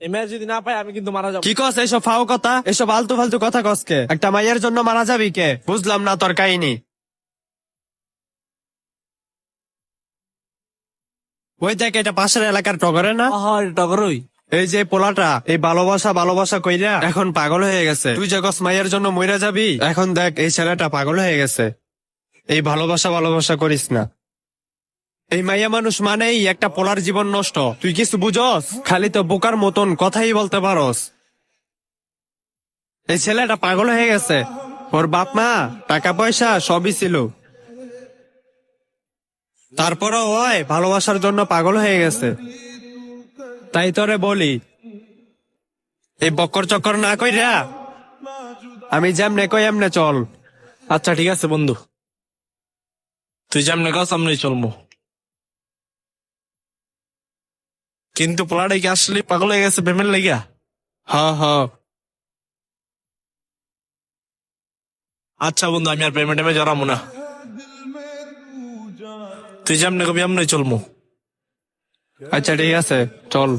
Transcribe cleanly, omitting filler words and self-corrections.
এই মেয়ে যদি না পাই আমি কিন্তু মারা যাবো। কি কস এইসব ফাও কথা, এসব আলতু ফালতু কথা কসকে? একটা মাইয়ের জন্য মারা যাবি কে? বুঝলাম না তোর কাহিনী। ওই দেখ, এটা পাশের এলাকার টগরে না? হ্যাঁ টগরই। এই যে পোলাটা এই ভালোবাসা ভালোবাসা কইরা এখন পাগল হয়ে গেছে। তুই যে কস মাইয়ের জন্য মইরা যাবি, এখন দেখ এই ছেলেটা পাগল হয়ে গেছে। এই ভালোবাসা ভালোবাসা করিস না। এই মাইয়া মানুষ মানেই একটা পোলার জীবন নষ্ট। তুই কিছু বুঝস? খালি তো বোকার মতন কথাই বলতে পারস। এই ছেলেটা পাগল হয়ে গেছে। ওর বাপ মা টাকা পয়সা সবই ছিল, তারপরও ওই ভালোবাসার জন্য পাগল হয়ে গেছে। তাই তোরে বলি, এই বক্কর চক্কর না কইরা আমি যেমনে কই এমনে চল। আচ্ছা ঠিক আছে বন্ধু, তুই যেমন কাজ সামনে চলবো। কিন্তু পোলাটাই কি আসলে পাগল হয়ে গেছে প্রেমের লেগা? হ হ। আচ্ছা বন্ধু, আমি আর প্রেমে টেমে জড়াবো না। তুই যেমন কবি এমনি চলবো। আচ্ছা ঠিক আছে, চল।